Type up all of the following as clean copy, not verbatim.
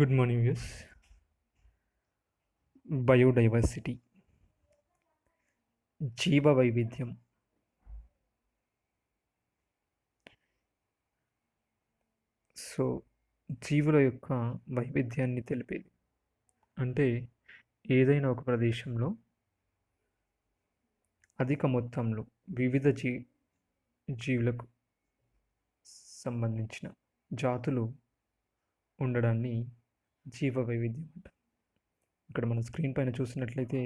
Good morning views. Biodiversity, జీవ వైవిధ్యం. So జీవుల యొక్క వైవిధ్యాన్ని తెలిపేది. అంటే ఏదైనా ఒక ప్రదేశంలో అధిక మొత్తంలో వివిధ జీవులకు సంబంధించిన జాతులు ఉండడాన్ని జీవ వైవిధ్యం అంటారు. ఇక్కడ మన స్క్రీన్ పైన చూసినట్లయితే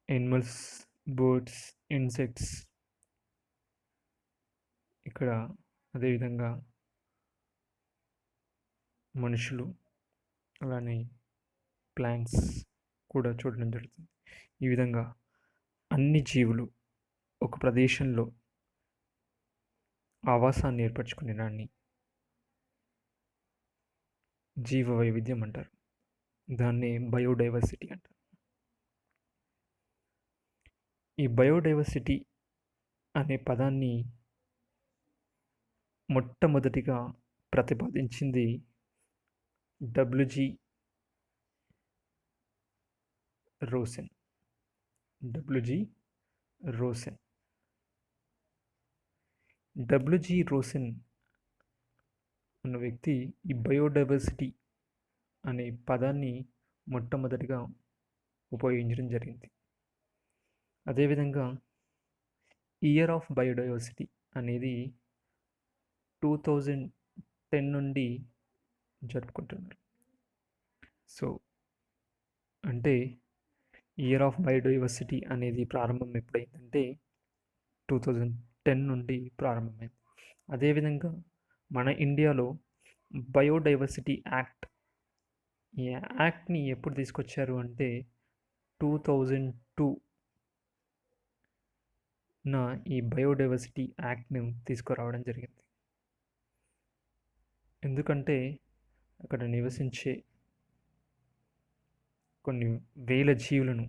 ఎనిమల్స్, బర్డ్స్, ఇన్సెక్ట్స్, ఇక్కడ అదేవిధంగా మనుషులు, అలానే ప్లాంట్స్ కూడా చూడడం జరుగుతుంది. ఈ విధంగా అన్ని జీవులు ఒక ప్రదేశంలో ఆవాసాన్ని ఏర్పరచుకునే దాన్ని జీవ వైవిధ్యం అంటారు. దాన్ని బయోడైవర్సిటీ అంటారు. ఈ బయోడైవర్సిటీ అనే పదాన్ని మొట్టమొదటిగా ప్రతిపాదించింది డబ్ల్యూజీ రోసెన్. డబ్ల్యూజీ రోసెన్ అన్న వ్యక్తి ఈ బయోడైవర్సిటీ అనే పదాన్ని మొట్టమొదటిగా ఉపయోగించడం జరిగింది. అదేవిధంగా ఇయర్ ఆఫ్ బయోడైవర్సిటీ అనేది 2010 నుండి జరుపుకుంటున్నారు. సో అంటే ఇయర్ ఆఫ్ బయోడైవర్సిటీ అనేది ప్రారంభం ఎప్పుడైందంటే 2010 నుండి ప్రారంభమైంది. అదేవిధంగా మన ఇండియాలో బయోడైవర్సిటీ యాక్ట్, ఈ యాక్ట్ని ఎప్పుడు తీసుకొచ్చారు అంటే 2002 ఈ బయోడైవర్సిటీ యాక్ట్ని తీసుకురావడం జరిగింది. ఎందుకంటే అక్కడ నివసించే కొన్ని వేల జీవులను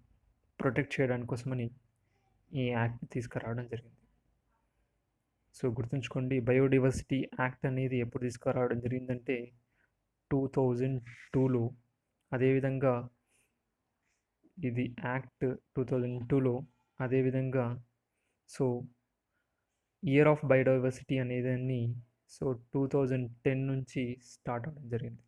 ప్రొటెక్ట్ చేయడానికి కోసమని ఈ యాక్ట్ని తీసుకురావడం జరిగింది. సో గుర్తుంచుకోండి, బయోడైవర్సిటీ యాక్ట్ అనేది ఎప్పుడు తీసుకురావడం జరిగిందంటే 2002లో. అదేవిధంగా ఇది యాక్ట్ 2002లో. అదేవిధంగా సో ఇయర్ ఆఫ్ బయోడైవర్సిటీ అనేదాన్ని 2010 నుంచి స్టార్ట్ అవ్వడం జరిగింది.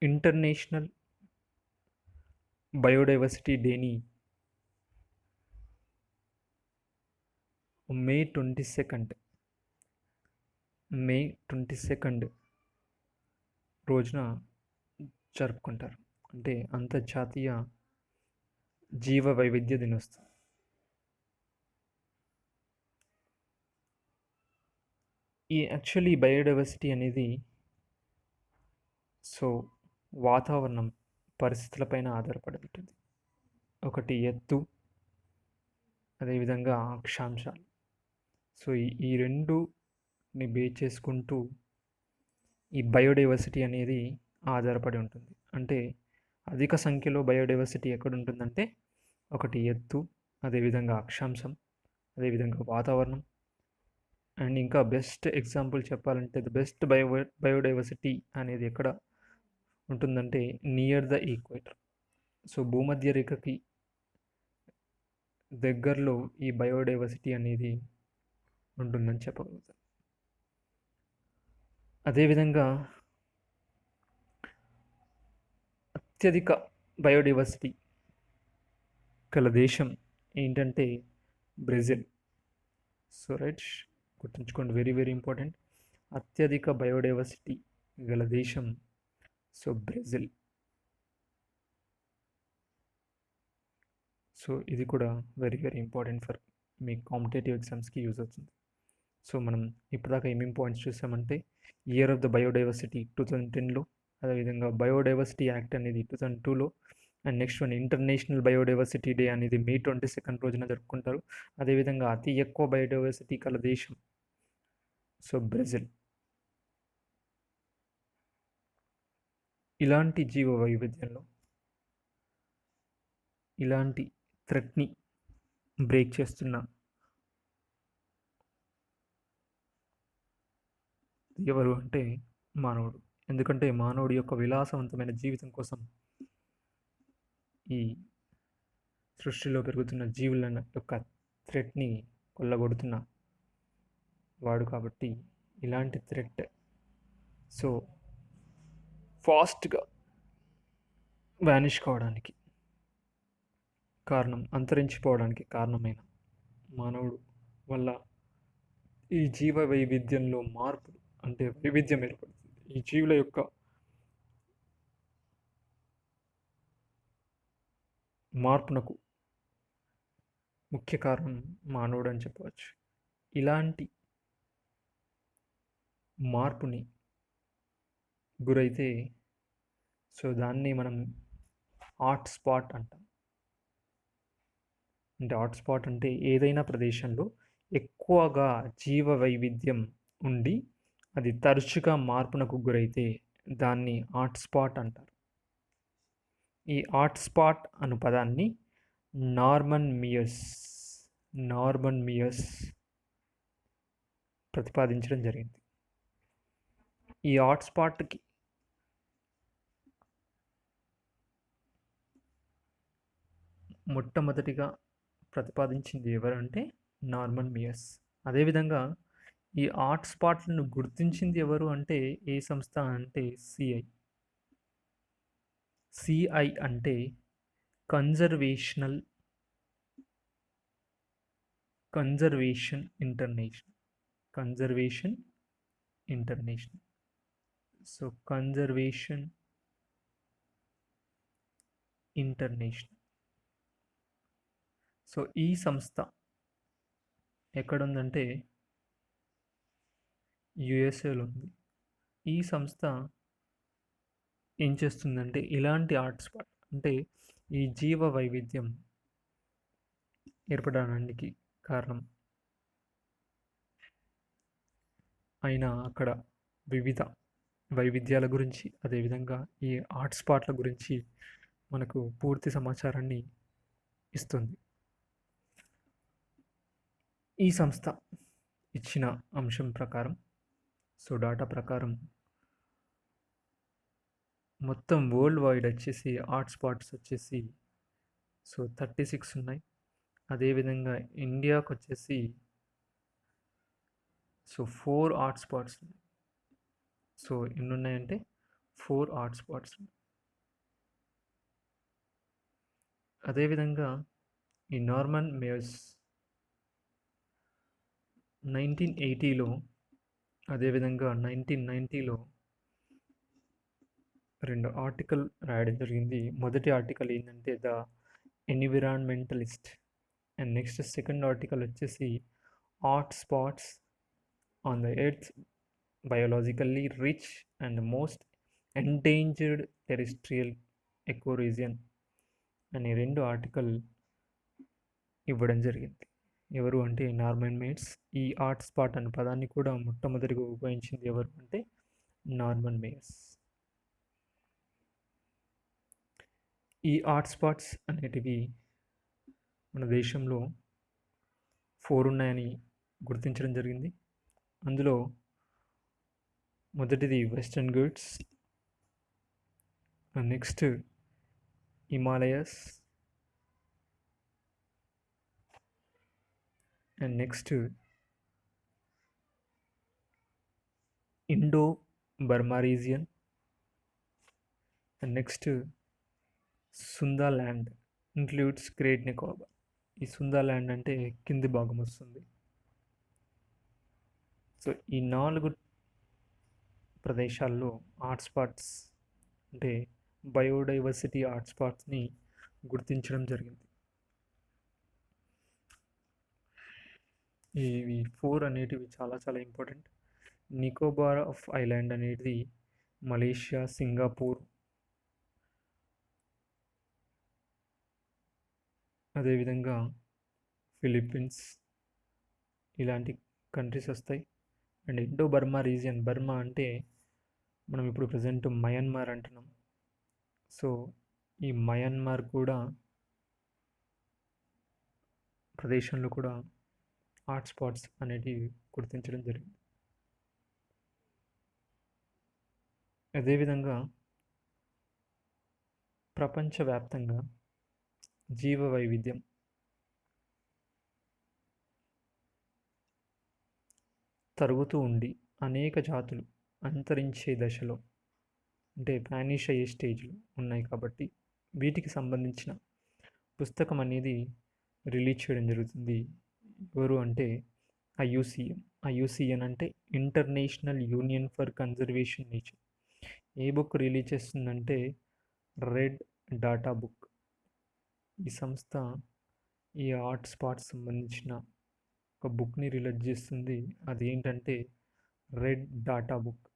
ఇంటర్నేషనల్ బయోడైవర్సిటీ డేని మే 22 రోజున జరుపుకుంటారు. అంటే అంతర్జాతీయ జీవ వైవిధ్య దినోత్సవం. ఈ యాక్చువల్లీ బయోడైవర్సిటీ అనేది వాతావరణం పరిస్థితులపైన ఆధారపడి ఉంటుంది. ఒకటి ఎత్తు, అదేవిధంగా అక్షాంశాలు. సో ఈ రెండుని బేస్ చేసుకుంటూ ఈ బయోడైవర్సిటీ అనేది ఆధారపడి ఉంటుంది. అంటే అధిక సంఖ్యలో బయోడైవర్సిటీ ఎక్కడ ఉంటుందంటే ఒకటి ఎత్తు, అదేవిధంగా అక్షాంశం, అదేవిధంగా వాతావరణం. అండ్ ఇంకా బెస్ట్ ఎగ్జాంపుల్ చెప్పాలంటే ద బెస్ట్ బయోడైవర్సిటీ అనేది ఎక్కడ ఉంటుందంటే నియర్ ద ఈక్వేటర్. సో భూమధ్య రేఖకి దగ్గరలో ఈ బయోడైవర్సిటీ అనేది ఉంటుందని చెప్పగలుగుతాం. అదేవిధంగా అత్యధిక బయోడైవర్సిటీ గల దేశం ఏంటంటే బ్రెజిల్. సో రైట్, గుర్తుంచుకోండి, వెరీ వెరీ ఇంపార్టెంట్. అత్యధిక బయోడైవర్సిటీ గల దేశం బ్రెజిల్. సో ఇది కూడా వెరీ వెరీ ఇంపార్టెంట్ ఫర్ మీ కాంపిటేటివ్ ఎగ్జామ్స్కి యూజ్ అవుతుంది. సో మనం ఇప్పటిదాకా ఏమేమి పాయింట్స్ చూసామంటే ఇయర్ ఆఫ్ ద బయోడైవర్సిటీ 2010లో, అదేవిధంగా బయోడైవర్సిటీ యాక్ట్ అనేది 2002లో, and next one international biodiversity day అనేది మే 22 రోజున జరుపుకుంటారు. అదేవిధంగా అతి ఎక్కువ బయోడైవర్సిటీ కల దేశం బ్రెజిల్. ఇలాంటి జీవ వైవిధ్యంలో ఇలాంటి థ్రెట్ని బ్రేక్ చేస్తున్న ఎవరు అంటే మానవుడు. ఎందుకంటే మానవుడి యొక్క విలాసవంతమైన జీవితం కోసం ఈ సృష్టిలో పెరుగుతున్న జీవుల యొక్క థ్రెట్ని కొల్లగొడుతున్న వాడు కాబట్టి ఇలాంటి థ్రెట్ సో ఫాస్ట్గా వ్యానిష్ కావడానికి కారణం, అంతరించిపోవడానికి కారణమైన మానవుడు వల్ల ఈ జీవ వైవిధ్యంలో మార్పు అంటే వైవిధ్యం ఏర్పడుతుంది. ఈ జీవుల యొక్క మార్పునకు ముఖ్య కారణం మానవుడు అని చెప్పవచ్చు. ఇలాంటి మార్పుని గురైతే సో దాన్ని మనం హాట్ స్పాట్ అంటాం. అంటే హాట్ స్పాట్ అంటే ఏదైనా ప్రదేశంలో ఎక్కువగా జీవ వైవిధ్యం ఉండి అది తరచుగా మార్పునకు గురైతే దాన్ని హాట్ స్పాట్ అంటారు. ఈ హాట్ స్పాట్ అను పదాన్ని నార్మన్ మియర్స్ ప్రతిపాదించడం జరిగింది. ఈ హాట్ స్పాట్కి మొట్టమొదటిగా ప్రతిపాదించింది ఎవరంటే నార్మన్ మియర్స్. అదేవిధంగా ఈ హాట్ స్పాట్లను గుర్తించింది ఎవరు అంటే ఏ సంస్థ అంటే సిఐ అంటే conservation international. So conservation international. So ఈ సంస్థ ఎక్కడుందంటే యుఎస్ఏలో ఉంది. ఈ సంస్థ ఏం చేస్తుందంటే ఇలాంటి హాట్ స్పాట్ అంటే ఈ జీవ వైవిధ్యం ఏర్పడడానికి కారణం అయిన అక్కడ వివిధ వైవిధ్యాల గురించి, అదేవిధంగా ఈ హాట్ స్పాట్ల గురించి మనకు పూర్తి సమాచారాన్ని ఇస్తుంది. ఈ సంస్థ ఇచ్చిన అంశం ప్రకారం సో డాటా ప్రకారం మొత్తం వరల్డ్ వైడ్ వచ్చేసి హాట్ స్పాట్స్ వచ్చేసి సో 36 ఉన్నాయి. అదేవిధంగా ఇండియాకు వచ్చేసి సో 4 హాట్ స్పాట్స్ ఉన్నాయి. సో ఎన్ని ఉన్నాయంటే 4 హాట్ స్పాట్స్. అదేవిధంగా ఈ నార్మన్ మియర్స్ 1980లో అదేవిధంగా 1990లో 2 ఆర్టికల్ రాయడం జరిగింది. మొదటి ఆర్టికల్ ఏంటంటే the environmentalist and next second article వచ్చేసి hot spots on the earth biologically rich and most endangered terrestrial ecoregion అనే 2 ఆర్టికల్ ఇవ్వడం జరిగింది. ఎవరు అంటే నార్మన్ మియర్స్. ఈ హాట్ స్పాట్ అనే పదాన్ని కూడా మొట్టమొదటిగా ఉపయోగించింది ఎవరు అంటే నార్మన్ మియర్స్. ఈ హాట్ స్పాట్స్ అనేటివి మన దేశంలో 4 ఉన్నాయని గుర్తించడం జరిగింది. అందులో మొదటిది western Ghats, next Himalayas, and next Indo Burma region, and next Sunda land includes great Nicobar. ఈ సుందా ల్యాండ్ అంటే కింది భాగం వస్తుంది. సో ఈ 4 ప్రదేశాల్లో హాట్స్పాట్స్ అంటే బయోడైవర్సిటీ హాట్స్పాట్స్ని గుర్తించడం జరిగింది. ఇవి 4 అనేటివి చాలా చాలా ఇంపార్టెంట్. నికోబార్ ఆఫ్ ఐలాండ్ అనేది మలేషియా, సింగపూర్, అదేవిధంగా ఫిలిప్పీన్స్ ఇలాంటి కంట్రీస్ వస్తాయి. And Indo Burma region, Burma అంటే మనం ఇప్పుడు ప్రజెంట్ మయన్మార్ అంటున్నాం. సో ఈ మయన్మార్ కూడా ప్రదేశంలో కూడా హాట్స్పాట్స్ అనేటివి గుర్తించడం జరిగింది. అదేవిధంగా ప్రపంచవ్యాప్తంగా జీవ వైవిధ్యం తరుగుతూ ఉండి అనేక జాతులు అంతరించే దశలో అంటే వానిష్ అయ్యే స్టేజ్లో ఉన్నాయి కాబట్టి వీటికి సంబంధించిన పుస్తకం అనేది రిలీజ్ చేయడం జరుగుతుంది. ఎవరు అంటే ఐయుసిఎన్. ఐయుసిఎన్ అంటే international union for conservation nature. A book release చేస్తుందంటే రెడ్ డాటా బుక్. ఈ సంస్థ ఈ హాట్ స్పాట్స్ సంబంధించిన ఒక బుక్ని రిలీజ్ చేస్తుంది. అదేంటంటే రెడ్ డాటా బుక్.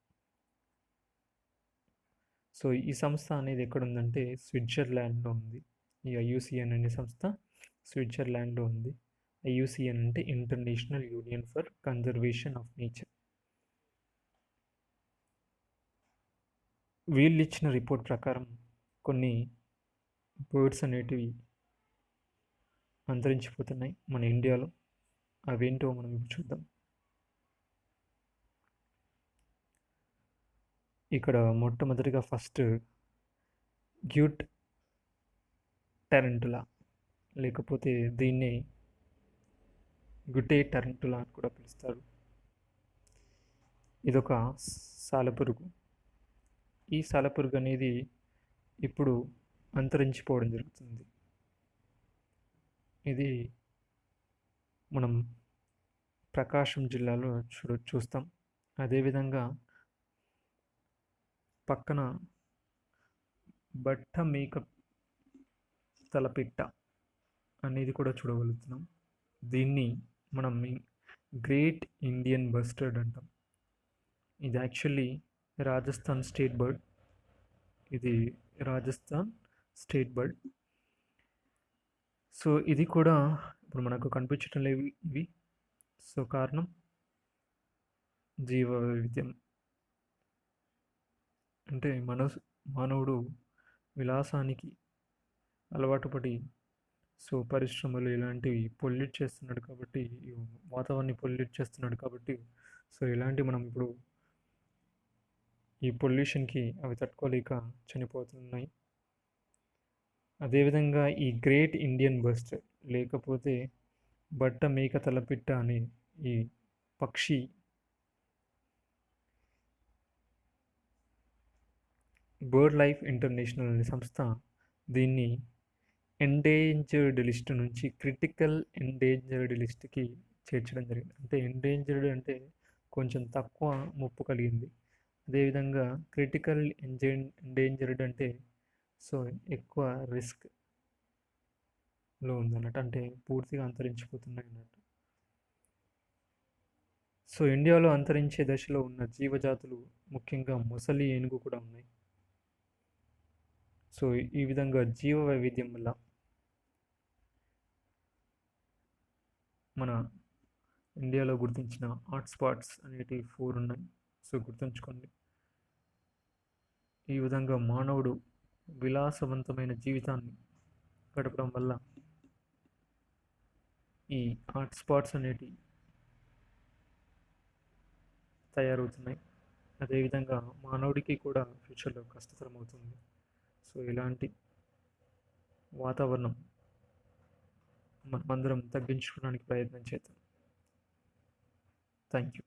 సో ఈ సంస్థ అనేది ఎక్కడుందంటే స్విట్జర్లాండ్లో ఉంది. ఈ ఐయుసిఎన్ అనే సంస్థ స్విట్జర్లాండ్లో ఉంది. ఐయుసిఎన్ అంటే international union for conservation of nature. వీళ్ళు ఇచ్చిన రిపోర్ట్ ప్రకారం కొన్ని బర్డ్స్ అనేటివి అంతరించిపోతున్నాయి మన ఇండియాలో. అవేంటో మనం ఇప్పుడు చూద్దాం. ఇక్కడ మొట్టమొదటిగా ఫస్ట్ గ్యూట్ టెరంటులా, లేకపోతే దీన్ని గుటే టెరంటులా అని కూడా పిలుస్తారు. ఇదొక సాలెపురుగు. ఈ సాలెపురుగు అనేది ఇప్పుడు అంతరించిపోవడం జరుగుతుంది. ఇది మనం ప్రకాశం జిల్లాలో చూస్తాం. అదేవిధంగా పక్కన బట్ట మేక తలపిట్ట అనేది కూడా చూడగలుగుతున్నాం. దీన్ని మనం గ్రేట్ ఇండియన్ బస్టర్డ్ అంటాం. ఇది యాక్చువల్లీ రాజస్థాన్ స్టేట్ బర్డ్. ఇది రాజస్థాన్ స్టేట్ బర్డ్. సో ఇది కూడా ఇప్పుడు మనకు కనిపించటం లేవు ఇవి. సో కారణం జీవ వైవిధ్యం. అంటే మానవుడు విలాసానికి అలవాటు పడి సో పరిశ్రమలు ఇలాంటివి పొల్యూట్ చేస్తున్నాడు కాబట్టి, వాతావరణాన్ని పొల్యూట్ చేస్తున్నాడు కాబట్టి, సో ఇలాంటి మనం ఇప్పుడు ఈ పొల్యూషన్కి అవి తట్టుకోలేక చనిపోతున్నాయి. అదేవిధంగా ఈ గ్రేట్ ఇండియన్ బస్టర్డ్ లేకపోతే బట్ట మేక తలపిట్ట అనే ఈ పక్షి బర్డ్ లైఫ్ ఇంటర్నేషనల్ అనే సంస్థ దీన్ని ఎండేంజర్డ్ లిస్ట్ నుంచి క్రిటికల్ ఎండేంజర్డ్ లిస్ట్కి చేర్చడం జరిగింది. అంటే ఎండేంజర్డ్ అంటే కొంచెం తక్కువ ముప్పు కలిగింది. అదేవిధంగా క్రిటికల్ ఎండేంజర్డ్ అంటే సో ఎక్కువ రిస్క్లో ఉందన్నట్టు, అంటే పూర్తిగా అంతరించిపోతున్నాయి అన్నట్టు. సో ఇండియాలో అంతరించే దశలో ఉన్న జీవజాతులు ముఖ్యంగా మొసలి, ఏనుగు కూడా ఉన్నాయి. సో ఈ విధంగా జీవ వైవిధ్యం వల్ల మన ఇండియాలో గుర్తించిన హాట్స్పాట్స్ అనేటివి 4 ఉన్నాయి. సో గుర్తుంచుకోండి. ఈ విధంగా మానవుడు విలాసవంతమైన జీవితాన్ని గడపడం వల్ల ఈ హాట్స్పాట్స్ అనేటివి తయారవుతున్నాయి. అదేవిధంగా మానవుడికి కూడా ఫ్యూచర్లో కష్టతరం అవుతుంది. సో ఇలాంటి వాతావరణం మనమందరం తగ్గించుకోవడానికి ప్రయత్నం చేద్దాం. Thank you.